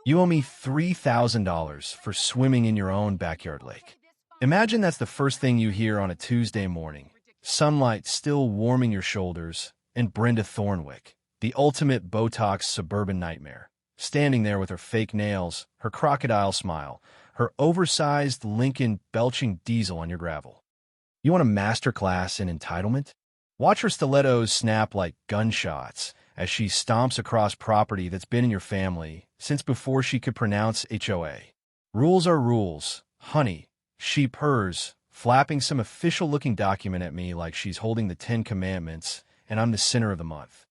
You owe me $3,000 for swimming in your own backyard lake. Imagine that's the first thing you hear on a Tuesday morning. Sunlight still warming your shoulders, and Brenda Thornwick, the ultimate Botox suburban nightmare, standing there with her fake nails, her crocodile smile, her oversized Lincoln belching diesel on your gravel. You want a masterclass in entitlement? Watch her stilettos snap like gunshots as she stomps across property that's been in your family since before she could pronounce HOA. Rules are rules, honey. She purrs, flapping some official-looking document at me like she's holding the 10 Commandments, and I'm the sinner of the month.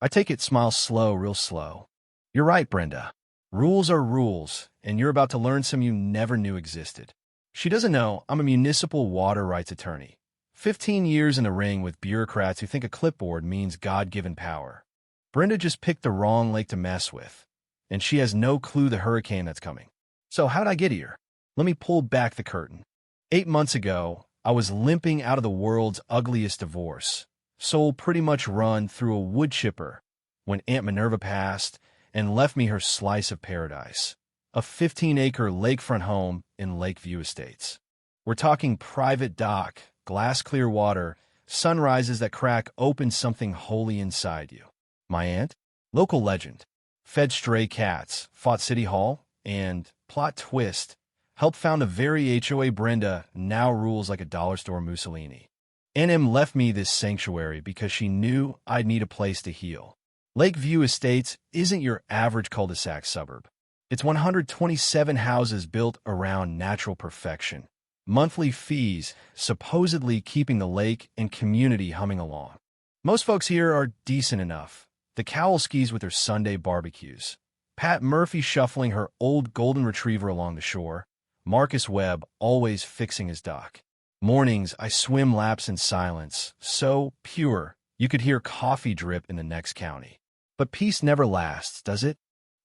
I take it smile slow, real slow. You're right, Brenda. Rules are rules, and you're about to learn some you never knew existed. She doesn't know I'm a municipal water rights attorney. 15 years in the ring with bureaucrats who think a clipboard means God-given power. Brenda just picked the wrong lake to mess with, and she has no clue the hurricane that's coming. So how'd I get here? Let me pull back the curtain. 8 months ago, I was limping out of the world's ugliest divorce, soul pretty much run through a wood chipper, when Aunt Minerva passed and left me her slice of paradise, a 15-acre lakefront home in Lakeview Estates. We're talking private dock, glass-clear water, sunrises that crack open something holy inside you. My aunt? Local legend. Fed stray cats, fought City Hall, and, plot twist, helped found a very HOA. Brenda now rules like a dollar store Mussolini. NM left me this sanctuary because she knew I'd need a place to heal. Lakeview Estates isn't your average cul-de-sac suburb. It's 127 houses built around natural perfection. Monthly fees, supposedly keeping the lake and community humming along. Most folks here are decent enough. The Kowalskis with their Sunday barbecues. Pat Murphy shuffling her old golden retriever along the shore. Marcus Webb always fixing his dock. Mornings, I swim laps in silence, so pure you could hear coffee drip in the next county. But peace never lasts, does it?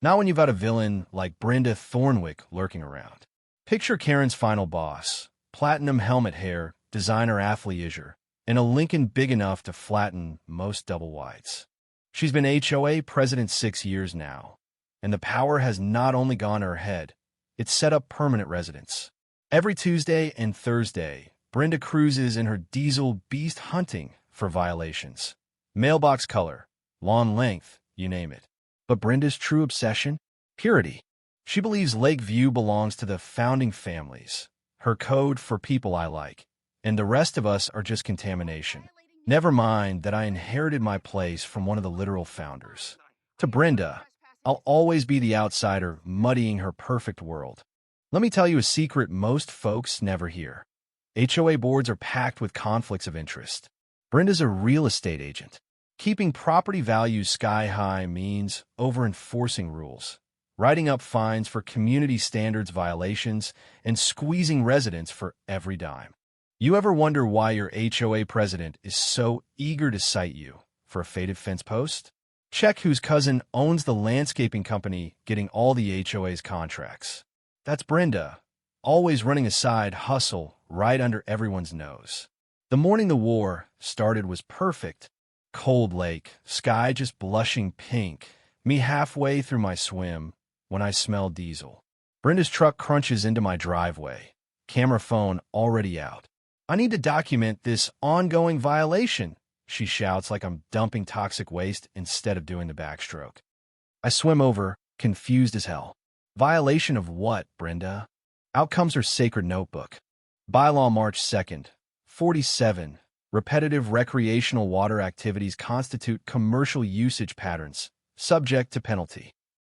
Not when you've got a villain like Brenda Thornwick lurking around. Picture Karen's final boss, platinum helmet hair, designer athleisure, and a Lincoln big enough to flatten most double wides. She's been HOA president 6 years now, and the power has not only gone to her head, it's set up permanent residence. Every Tuesday and Thursday, Brenda cruises in her diesel beast hunting for violations. Mailbox color, lawn length, you name it. But Brenda's true obsession? Purity. She believes Lakeview belongs to the founding families, her code for people I like, and the rest of us are just contamination. Never mind that I inherited my place from one of the literal founders. To Brenda, I'll always be the outsider muddying her perfect world. Let me tell you a secret most folks never hear. HOA boards are packed with conflicts of interest. Brenda's a real estate agent. Keeping property values sky high means over-enforcing rules, writing up fines for community standards violations, and squeezing residents for every dime. You ever wonder why your HOA president is so eager to cite you for a faded fence post? Check whose cousin owns the landscaping company getting all the HOA's contracts. That's Brenda, always running a side hustle right under everyone's nose. The morning the war started was perfect. Cold lake, sky just blushing pink, me halfway through my swim when I smell diesel. Brenda's truck crunches into my driveway, camera phone already out. I need to document this ongoing violation, she shouts like I'm dumping toxic waste instead of doing the backstroke. I swim over, confused as hell. Violation of what, Brenda? Out comes her sacred notebook. Bylaw March 2nd, 47. Repetitive recreational water activities constitute commercial usage patterns, subject to penalty.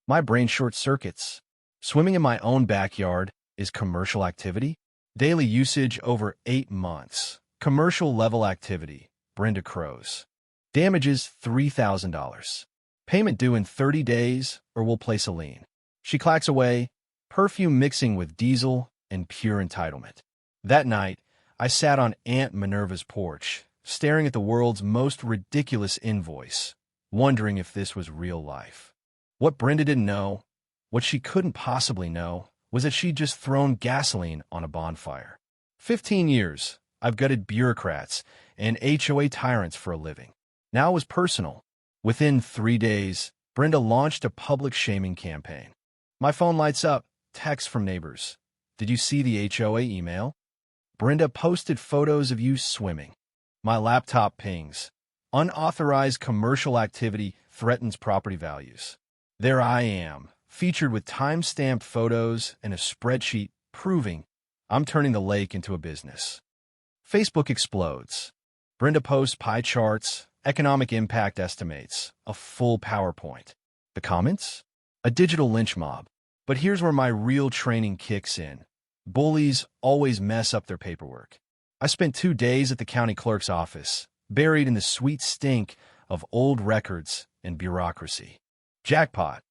My brain short circuits. Swimming in my own backyard is commercial activity? Daily usage over 8 months. Commercial level activity. Brenda crows. Damages $3,000. Payment due in 30 days or we'll place a lien. She clacks away, perfume mixing with diesel and pure entitlement. That night, I sat on Aunt Minerva's porch, staring at the world's most ridiculous invoice, wondering if this was real life. What Brenda didn't know, what she couldn't possibly know, was that she'd just thrown gasoline on a bonfire. 15 years, I've gutted bureaucrats and HOA tyrants for a living. Now it was personal. Within 3 days, Brenda launched a public shaming campaign. My phone lights up. Text from neighbors. Did you see the HOA email? Brenda posted photos of you swimming. My laptop pings. Unauthorized commercial activity threatens property values. There I am, featured with time-stamped photos and a spreadsheet proving I'm turning the lake into a business. Facebook explodes. Brenda posts pie charts, economic impact estimates, a full PowerPoint. The comments? A digital lynch mob. But here's where my real training kicks in. Bullies always mess up their paperwork. I spent 2 days at the county clerk's office, buried in the sweet stink of old records and bureaucracy. Jackpot.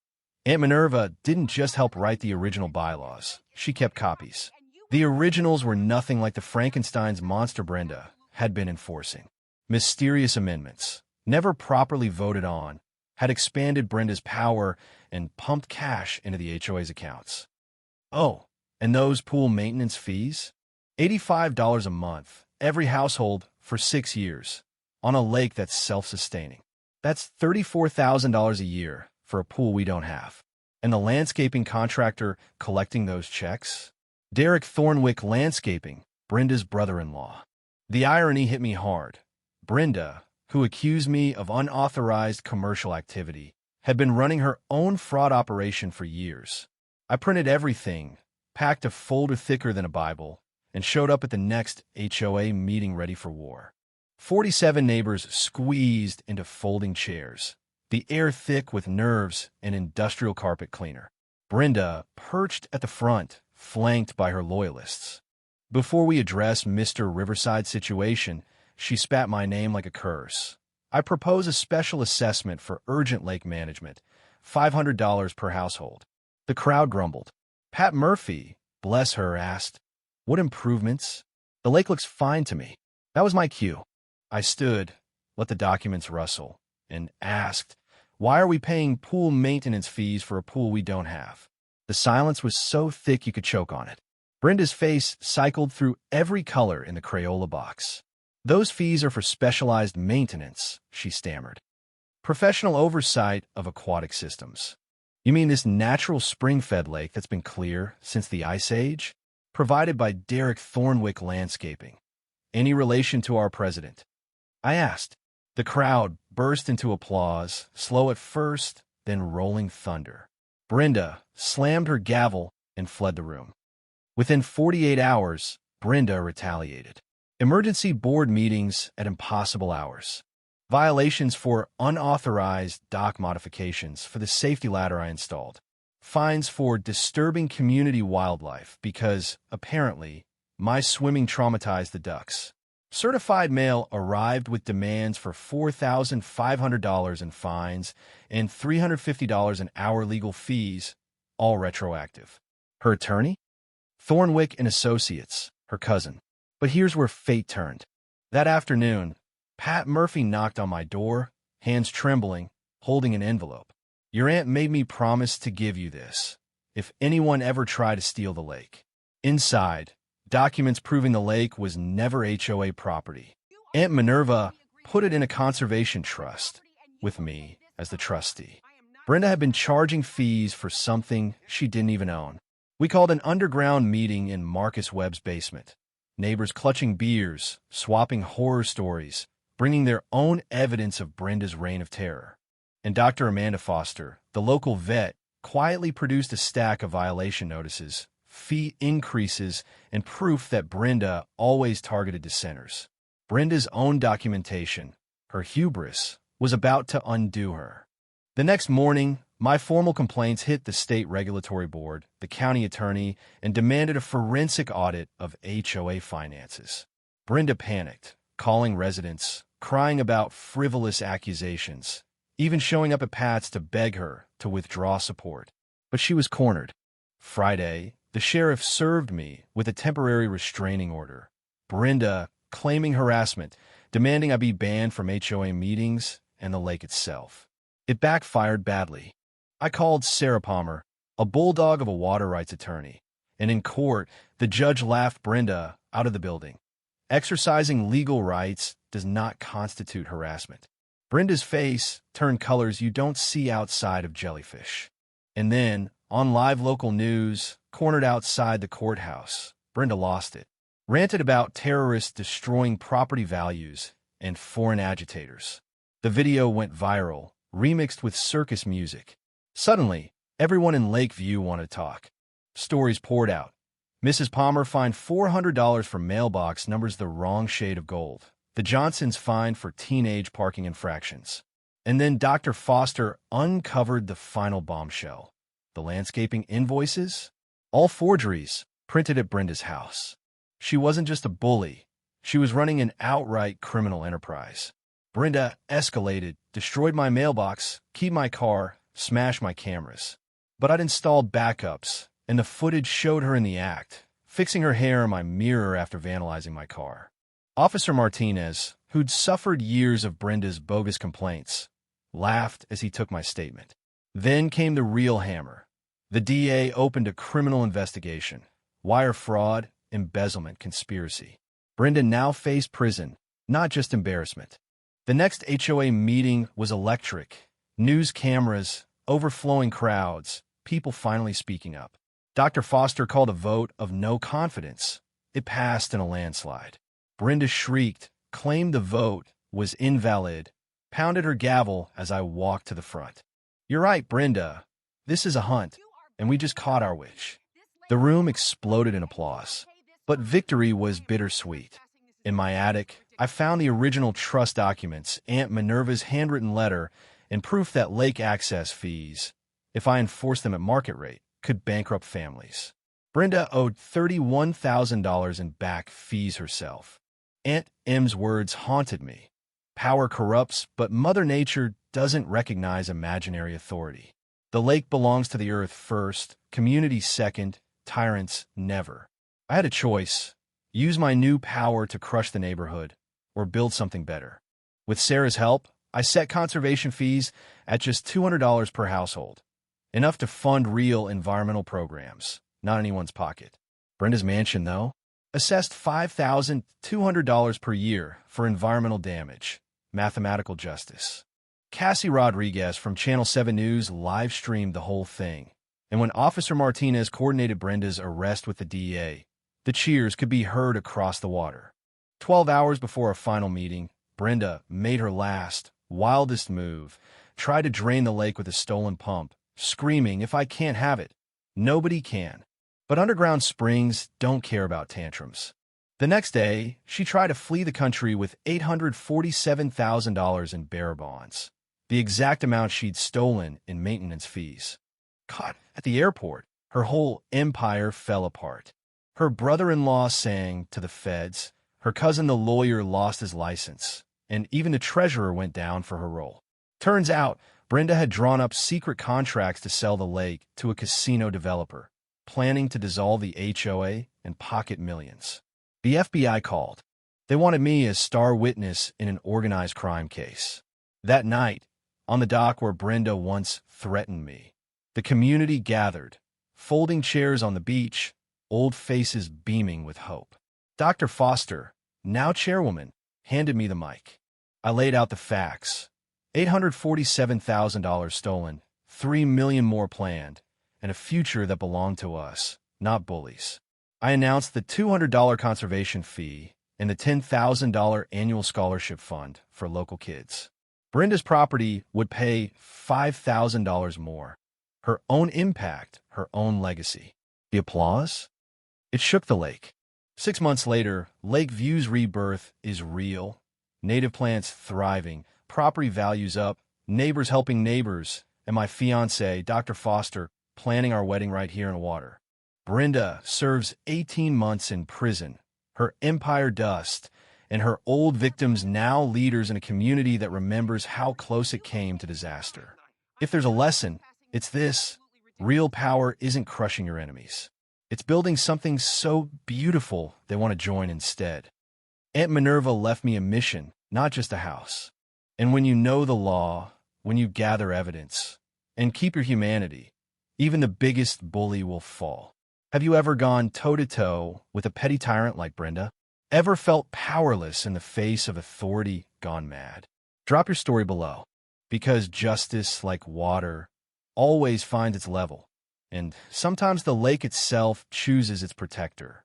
Aunt Minerva didn't just help write the original bylaws. She kept copies. The originals were nothing like the Frankenstein's monster Brenda had been enforcing. Mysterious amendments, never properly voted on, had expanded Brenda's power and pumped cash into the HOA's accounts. Oh, and those pool maintenance fees? $85 a month, every household for 6 years, on a lake that's self-sustaining. That's $34,000 a year for a pool we don't have. And the landscaping contractor collecting those checks? Derek Thornwick Landscaping, Brenda's brother-in-law. The irony hit me hard. Brenda, who accused me of unauthorized commercial activity, had been running her own fraud operation for years. I printed everything, packed a folder thicker than a Bible, and showed up at the next HOA meeting ready for war. 47 neighbors squeezed into folding chairs, the air thick with nerves and industrial carpet cleaner. Brenda perched at the front, flanked by her loyalists. Before we address Mr. Riverside's situation, she spat my name like a curse. I propose a special assessment for urgent lake management, $500 per household. The crowd grumbled. Pat Murphy, bless her, asked, "What improvements?" "The lake looks fine to me." That was my cue. I stood, let the documents rustle, and asked, "Why are we paying pool maintenance fees for a pool we don't have?" The silence was so thick you could choke on it. Brenda's face cycled through every color in the Crayola box. "Those fees are for specialized maintenance," she stammered. "Professional oversight of aquatic systems." "You mean this natural spring-fed lake that's been clear since the Ice Age?" "Provided by Derek Thornwick Landscaping." "Any relation to our president?" I asked. The crowd burst into applause, slow at first, then rolling thunder. Brenda slammed her gavel and fled the room. Within 48 hours, Brenda retaliated. Emergency board meetings at impossible hours. Violations for unauthorized dock modifications for the safety ladder I installed. Fines for disturbing community wildlife because, apparently, my swimming traumatized the ducks. Certified mail arrived with demands for $4,500 in fines and $350 in hour legal fees, all retroactive. Her attorney? Thornwick and Associates, her cousin. But here's where fate turned. That afternoon, Pat Murphy knocked on my door, hands trembling, holding an envelope. "Your aunt made me promise to give you this, if anyone ever tried to steal the lake." Inside, documents proving the lake was never HOA property. Aunt Minerva put it in a conservation trust, with me as the trustee. Brenda had been charging fees for something she didn't even own. We called an underground meeting in Marcus Webb's basement. Neighbors clutching beers, swapping horror stories, bringing their own evidence of Brenda's reign of terror. And Dr. Amanda Foster, the local vet, quietly produced a stack of violation notices, fee increases, and proof that Brenda always targeted dissenters. Brenda's own documentation, her hubris, was about to undo her. The next morning, my formal complaints hit the state regulatory board, the county attorney, and demanded a forensic audit of HOA finances. Brenda panicked, calling residents, crying about frivolous accusations, even showing up at Pat's to beg her to withdraw support. But she was cornered. Friday, the sheriff served me with a temporary restraining order. Brenda claiming harassment, demanding I be banned from HOA meetings and the lake itself. It backfired badly. I called Sarah Palmer, a bulldog of a water rights attorney, and in court, the judge laughed Brenda out of the building. Exercising legal rights does not constitute harassment. Brenda's face turned colors you don't see outside of jellyfish. And then, On live local news, cornered outside the courthouse, Brenda lost it. Ranted about terrorists destroying property values and foreign agitators. The video went viral, remixed with circus music. Suddenly, everyone in Lakeview wanted to talk. Stories poured out. Mrs. Palmer fined $400 for mailbox numbers the wrong shade of gold. The Johnsons fined for teenage parking infractions. And then Dr. Foster uncovered the final bombshell. The landscaping invoices? All forgeries, printed at Brenda's house. She wasn't just a bully. She was running an outright criminal enterprise. Brenda escalated, destroyed my mailbox, keyed my car, smashed my cameras. But I'd installed backups, and the footage showed her in the act, fixing her hair in my mirror after vandalizing my car. Officer Martinez, who'd suffered years of Brenda's bogus complaints, laughed as he took my statement. Then came the real hammer. The DA opened a criminal investigation. Wire fraud, embezzlement, conspiracy. Brenda now faced prison, not just embarrassment. The next HOA meeting was electric. News cameras, overflowing crowds, people finally speaking up. Dr. Foster called a vote of no confidence. It passed in a landslide. Brenda shrieked, claimed the vote was invalid, pounded her gavel as I walked to the front. "You're right, Brenda. This is a hunt, and we just caught our witch." The room exploded in applause. But victory was bittersweet. In my attic, I found the original trust documents, Aunt Minerva's handwritten letter, and proof that lake access fees, if I enforced them at market rate, could bankrupt families. Brenda owed $31,000 in back fees herself. Aunt M's words haunted me. Power corrupts, but Mother Nature doesn't recognize imaginary authority. The lake belongs to the earth first, community second, tyrants never. I had a choice: use my new power to crush the neighborhood, or build something better. With Sarah's help, I set conservation fees at just $200 per household, enough to fund real environmental programs, not anyone's pocket. Brenda's mansion, though, assessed $5,200 per year for environmental damage. Mathematical justice. Cassie Rodriguez from Channel 7 News live-streamed the whole thing. And when Officer Martinez coordinated Brenda's arrest with the DEA, the cheers could be heard across the water. 12 hours before a final meeting, Brenda made her last, wildest move, tried to drain the lake with a stolen pump, screaming, "If I can't have it, nobody can." But underground springs don't care about tantrums. The next day, she tried to flee the country with $847,000 in bearer bonds, the exact amount she'd stolen in maintenance fees. Caught at the airport, her whole empire fell apart. Her brother-in-law sang to the feds, her cousin the lawyer lost his license, and even the treasurer went down for her role. Turns out, Brenda had drawn up secret contracts to sell the lake to a casino developer, planning to dissolve the HOA and pocket millions. The FBI called. They wanted me as star witness in an organized crime case. That night, on the dock where Brenda once threatened me, the community gathered, folding chairs on the beach, old faces beaming with hope. Dr. Foster, now chairwoman, handed me the mic. I laid out the facts. $847,000 stolen, $3 million more planned, and a future that belonged to us, not bullies. I announced the $200 conservation fee and the $10,000 annual scholarship fund for local kids. Brenda's property would pay $5,000 more. Her own impact, her own legacy. The applause? It shook the lake. 6 months later, Lakeview's rebirth is real. Native plants thriving, property values up, neighbors helping neighbors, and my fiancé, Dr. Foster, planning our wedding right here in the water. Brenda serves 18 months in prison, her empire dust, and her old victims now leaders in a community that remembers how close it came to disaster. If there's a lesson, it's this: real power isn't crushing your enemies. It's building something so beautiful they want to join instead. Aunt Minerva left me a mission, not just a house. And when you know the law, when you gather evidence, and keep your humanity, even the biggest bully will fall. Have you ever gone toe-to-toe with a petty tyrant like Brenda? Ever felt powerless in the face of authority gone mad? Drop your story below, because justice, like water, always finds its level. and sometimes the lake itself chooses its protector.